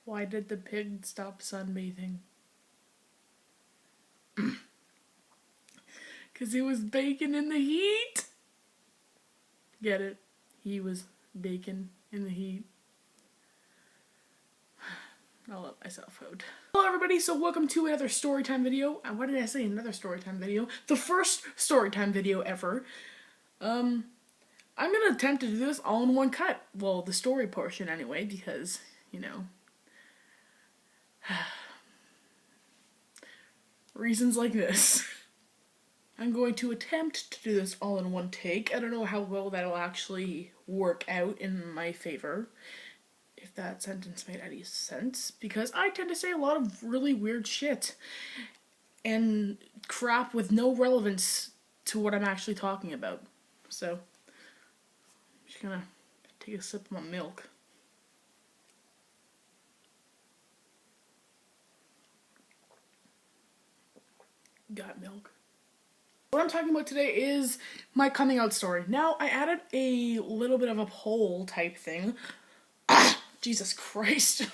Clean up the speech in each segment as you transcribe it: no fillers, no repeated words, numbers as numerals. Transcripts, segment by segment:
Why did the pig stop sunbathing? Because he was baking in the heat. Get it? He was baking in the heat. I'll let myself out. Hello everybody, so welcome to another storytime video. And why did I say another storytime video? The first storytime video ever. I'm gonna attempt to do this all in one cut. Well, the story portion anyway, because, you know, reasons like this. I'm going to attempt to do this all in one take. I don't know how well that'll actually work out in my favor, if that sentence made any sense, because I tend to say a lot of really weird shit and crap with no relevance to what I'm actually talking about. So, I'm just gonna take a sip of my milk. Got milk. What I'm talking about today is my coming out story. Now, I added a little bit of a poll type thing, Jesus Christ,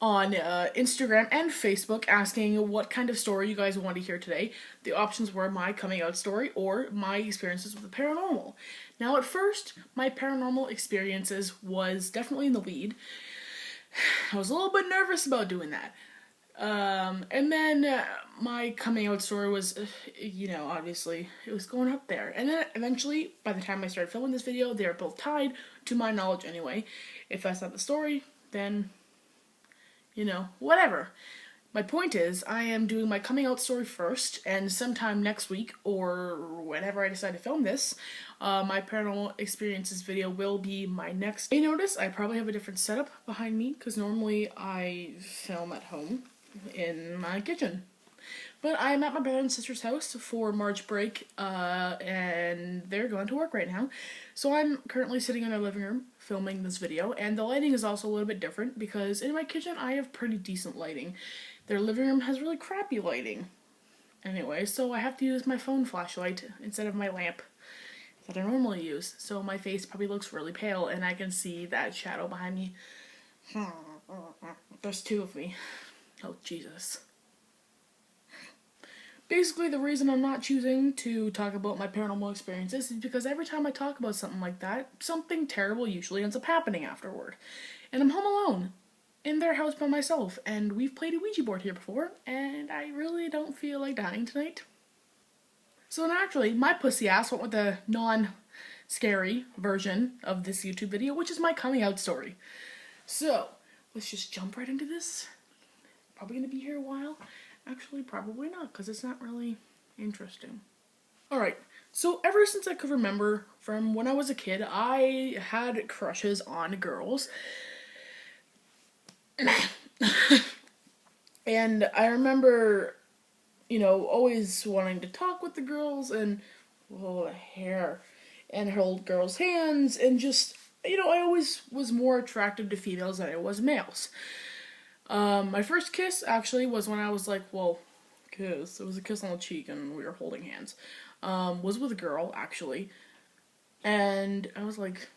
on Instagram and Facebook asking what kind of story you guys want to hear today. The options were my coming out story or my experiences with the paranormal. Now, at first, my paranormal experiences was definitely in the lead. I was a little bit nervous about doing that. And then my coming out story was, you know, obviously, it was going up there. And then eventually, by the time I started filming this video, they are both tied, to my knowledge anyway. If that's not the story, then, you know, whatever. My point is, I am doing my coming out story first, and sometime next week, or whenever I decide to film this, my paranormal experiences video will be my next. You notice I probably have a different setup behind me, because normally I film at home in my kitchen. But I'm at my brother and sister's house for March break, and they're going to work right now. So I'm currently sitting in their living room filming this video, and the lighting is also a little bit different because in my kitchen I have pretty decent lighting. Their living room has really crappy lighting. Anyway, so I have to use my phone flashlight instead of my lamp that I normally use. So my face probably looks really pale, and I can see that shadow behind me. There's two of me. Oh, Jesus. Basically, the reason I'm not choosing to talk about my paranormal experiences is because every time I talk about something like that, something terrible usually ends up happening afterward. And I'm home alone, in their house by myself, and we've played a Ouija board here before, and I really don't feel like dying tonight. So naturally, my pussy ass went with the non-scary version of this YouTube video, which is my coming out story. So, let's just jump right into this. Probably gonna be here a while. Actually, probably not, because it's not really interesting. Alright, so ever since I could remember, from when I was a kid, I had crushes on girls. And I remember, you know, always wanting to talk with the girls and, oh, the hair, and hold girls' hands, and just, you know, I always was more attracted to females than I was males. My first kiss, actually, was when I was like, well, kiss. It was a kiss on the cheek and we were holding hands. Was with a girl, actually. And I was like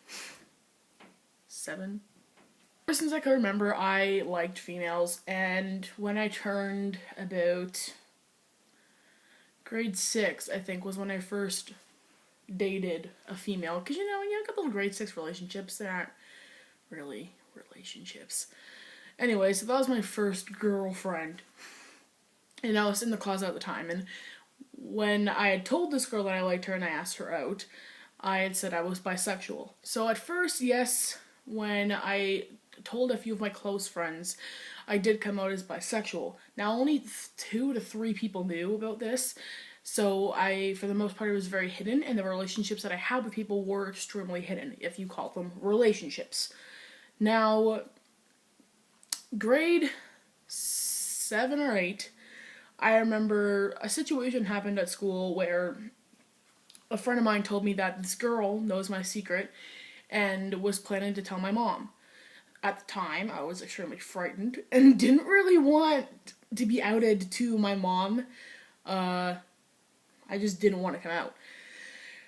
7. Ever since I could remember, I liked females. And when I turned about grade 6, I think, was when I first dated a female. Because, you know, a couple of grade 6 relationships, they aren't really relationships. Anyway, so that was my first girlfriend, and I was in the closet at the time, and when I had told this girl that I liked her and I asked her out, I had said I was bisexual. So at first, yes, when I told a few of my close friends, I did come out as bisexual. Now, only 2 to 3 people knew about this, so for the most part, it was very hidden, and the relationships that I had with people were extremely hidden, if you call them relationships. Now, grade 7 or 8, I remember a situation happened at school where a friend of mine told me that this girl knows my secret and was planning to tell my mom. At the time, I was extremely frightened and didn't really want to be outed to my mom. I just didn't want to come out.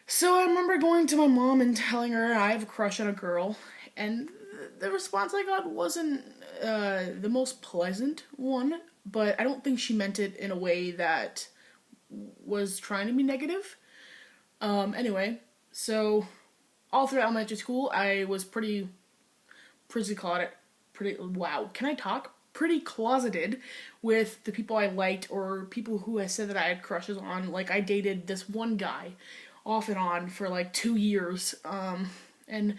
So I remember going to my mom and telling her I have a crush on a girl, and the response I got wasn't the most pleasant one, but I don't think she meant it in a way that was trying to be negative. Anyway, so all through elementary school, I was pretty closeted. Pretty wow, can I talk? Pretty closeted with the people I liked or people who I said that I had crushes on. Like I dated this one guy off and on for like 2 years, and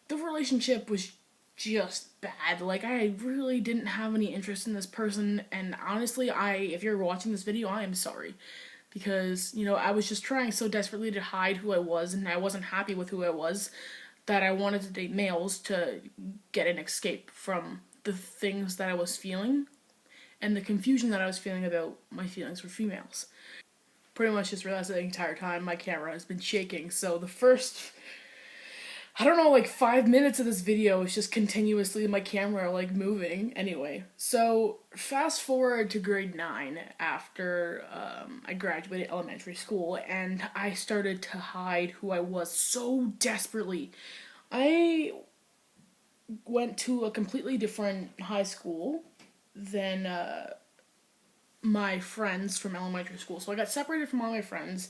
the relationship was just bad. Like I really didn't have any interest in this person, and honestly, if you're watching this video, I am sorry because I was just trying so desperately to hide who I was, and I wasn't happy with who I was that I wanted to date males to get an escape from the things that I was feeling and the confusion that I was feeling about my feelings for females. Pretty much just realized that the entire time my camera has been shaking, so the first, I don't know, like 5 minutes of this video is just continuously my camera like moving. Anyway, so fast forward to grade 9 after I graduated elementary school, and I started to hide who I was so desperately. I went to a completely different high school than my friends from elementary school. So I got separated from all my friends.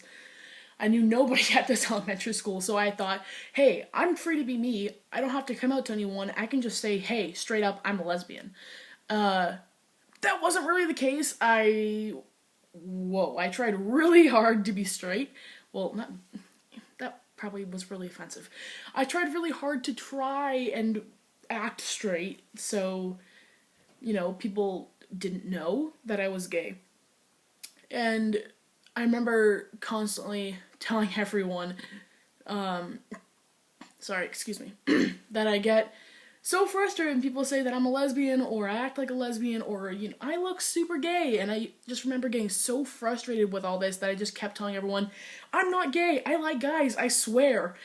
I knew nobody at this elementary school, so I thought, hey, I'm free to be me. I don't have to come out to anyone. I can just say, hey, straight up, I'm a lesbian. That wasn't really the case. I tried really hard to be straight. Well, that probably was really offensive. I tried really hard to try and act straight, so, people didn't know that I was gay. And I remember constantly telling everyone, that I get so frustrated when people say that I'm a lesbian or I act like a lesbian or, I look super gay. And I just remember getting so frustrated with all this that I just kept telling everyone, I'm not gay, I like guys, I swear.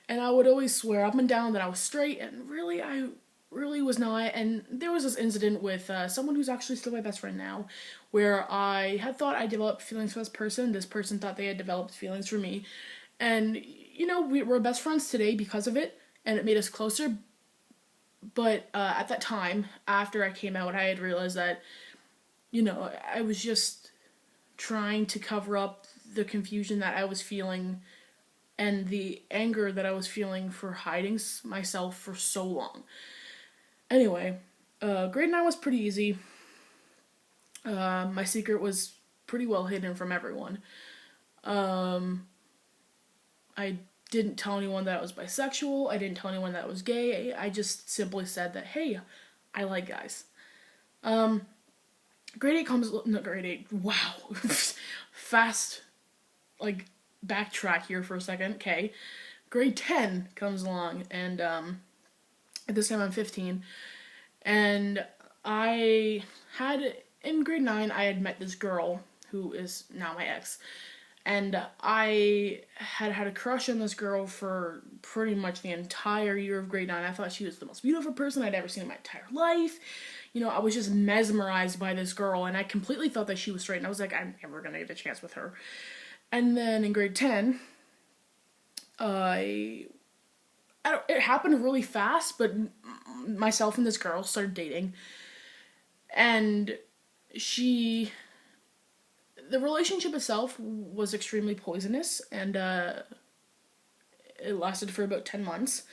And I would always swear up and down that I was straight, and really, I really was not. And there was this incident with someone who's actually still my best friend now, where I had thought I developed feelings for this person thought they had developed feelings for me, and we're best friends today because of it, and it made us closer. But at that time, after I came out, I had realized that I was just trying to cover up the confusion that I was feeling and the anger that I was feeling for hiding myself for so long. Anyway, grade 9 was pretty easy. My secret was pretty well hidden from everyone. I didn't tell anyone that I was bisexual. I didn't tell anyone that I was gay. I just simply said that, hey, I like guys. Grade 8 comes... No, grade 8. Wow. Fast, backtrack here for a second. Okay. Grade 10 comes along, and at this time I'm 15. And in grade 9, I had met this girl who is now my ex. And I had a crush on this girl for pretty much the entire year of grade 9. I thought she was the most beautiful person I'd ever seen in my entire life. I was just mesmerized by this girl, and I completely thought that she was straight, and I was like, I'm never gonna get a chance with her. And then in grade 10, it happened really fast, but myself and this girl started dating, and the relationship itself was extremely poisonous, and it lasted for about 10 months.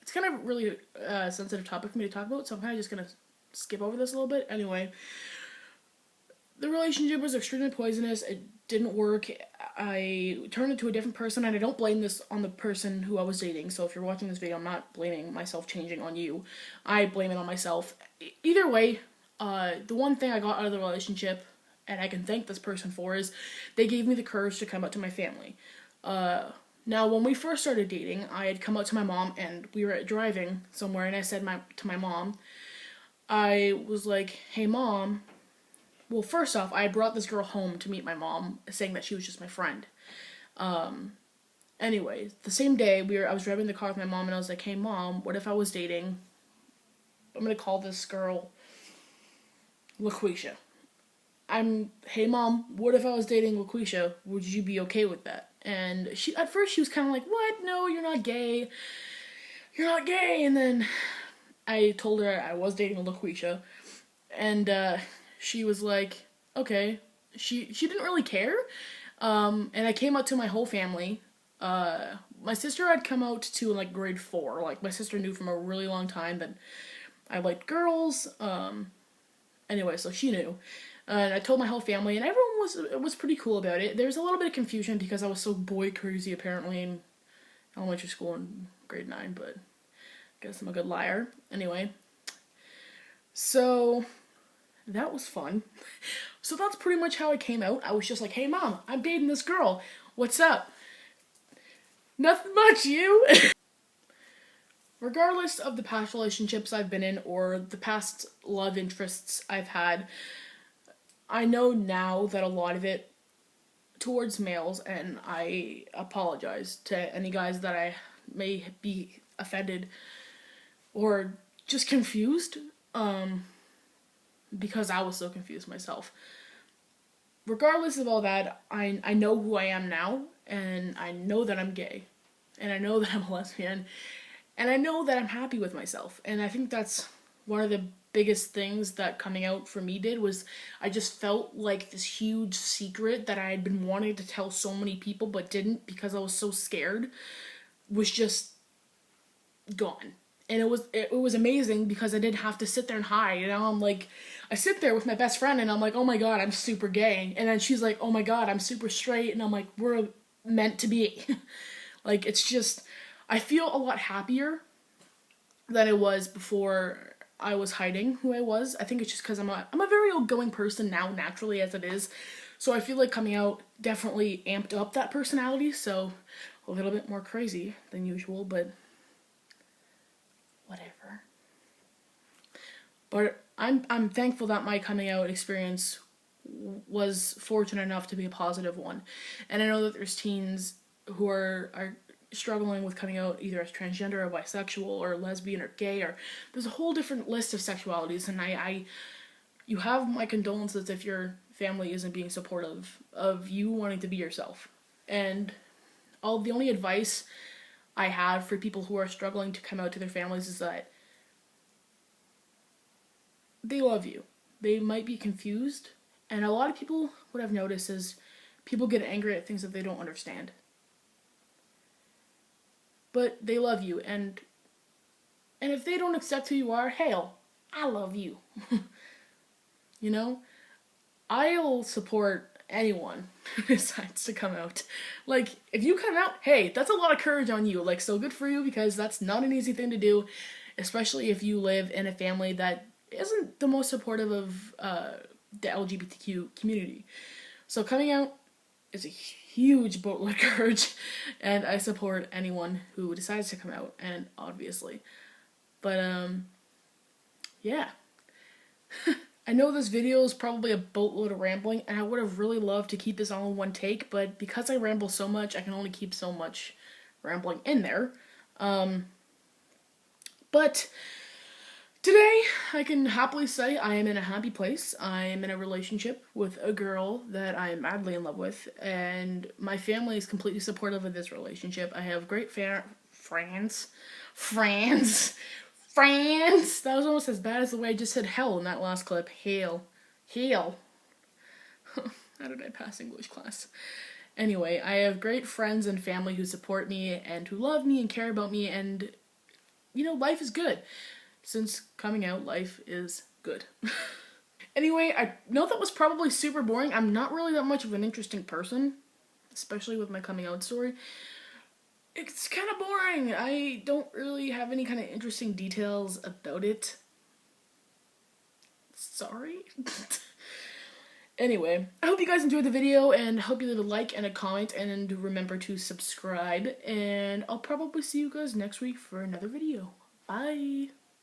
It's kind of really a sensitive topic for me to talk about, so I'm kind of just going to skip over this a little bit. Anyway, the relationship was extremely poisonous. It didn't work. I turned into a different person, and I don't blame this on the person who I was dating. So if you're watching this video, I'm not blaming myself changing on you. I blame it on myself. Either way, the one thing I got out of the relationship, and I can thank this person for, is they gave me the courage to come out to my family. Now, when we first started dating, I had come out to my mom, and we were driving somewhere, and I said to my mom, I was like, hey mom, well, first off, I brought this girl home to meet my mom, saying that she was just my friend. Anyway, the same day, I was driving the car with my mom, and I was like, hey mom, what if I was dating, I'm gonna call this girl LaQuisha. hey mom, what if I was dating LaQuisha? Would you be okay with that? And at first she was kind of like, what? No, you're not gay. You're not gay. And then I told her I was dating LaQuisha, and she was like, okay. She didn't really care. And I came out to my whole family. My sister had come out to like grade 4. Like my sister knew from a really long time that I liked girls. Anyway, so she knew. And I told my whole family, and everyone was pretty cool about it. There was a little bit of confusion because I was so boy crazy apparently in elementary school in grade 9, but I guess I'm a good liar. Anyway, so that was fun. So that's pretty much how I came out. I was just like, hey mom, I'm dating this girl. What's up? Nothing much, you. Regardless of the past relationships I've been in or the past love interests I've had, I know now that a lot of it towards males, and I apologize to any guys that I may be offended or just confused, because I was so confused myself. Regardless of all that, I know who I am now, and I know that I'm gay, and I know that I'm a lesbian, and I know that I'm happy with myself. And I think that's one of the biggest things that coming out for me did, was I just felt like this huge secret that I had been wanting to tell so many people but didn't because I was so scared, was just gone. And it was amazing because I didn't have to sit there and hide. You know, I'm like, I sit there with my best friend and I'm like, oh my god, I'm super gay. And then she's like, oh my god, I'm super straight. And I'm like, we're meant to be. Like, it's just, I feel a lot happier than I was before I was hiding who I was. I think it's just because I'm a very outgoing person now, naturally, as it is. So I feel like coming out definitely amped up that personality. So a little bit more crazy than usual, but whatever. But I'm thankful that my coming out experience was fortunate enough to be a positive one. And I know that there's teens who are struggling with coming out either as transgender or bisexual or lesbian or gay, or there's a whole different list of sexualities, and you have my condolences if your family isn't being supportive of you wanting to be yourself. And the only advice I have for people who are struggling to come out to their families is that they love you. They might be confused, and a lot of people, what I've noticed is people get angry at things that they don't understand. But they love you, and if they don't accept who you are, hell, I love you. You know? I'll support anyone who decides to come out. Like, if you come out, hey, that's a lot of courage on you. Like, so good for you, because that's not an easy thing to do, especially if you live in a family that isn't the most supportive of the LGBTQ community. So coming out is a huge boatload of courage, and I support anyone who decides to come out, and obviously. But, yeah. I know this video is probably a boatload of rambling, and I would have really loved to keep this all in one take, but because I ramble so much, I can only keep so much rambling in there. But today, I can happily say I am in a happy place. I am in a relationship with a girl that I am madly in love with, and my family is completely supportive of this relationship. I have great friends. That was almost as bad as the way I just said hell in that last clip. Hail. How did I pass English class? Anyway, I have great friends and family who support me and who love me and care about me, and, you know, life is good. Since coming out, life is good. Anyway, I know that was probably super boring. I'm not really that much of an interesting person, especially with my coming out story. It's kind of boring. I don't really have any kind of interesting details about it. Sorry. Anyway, I hope you guys enjoyed the video, and hope you leave a like and a comment, and remember to subscribe, and I'll probably see you guys next week for another video. Bye!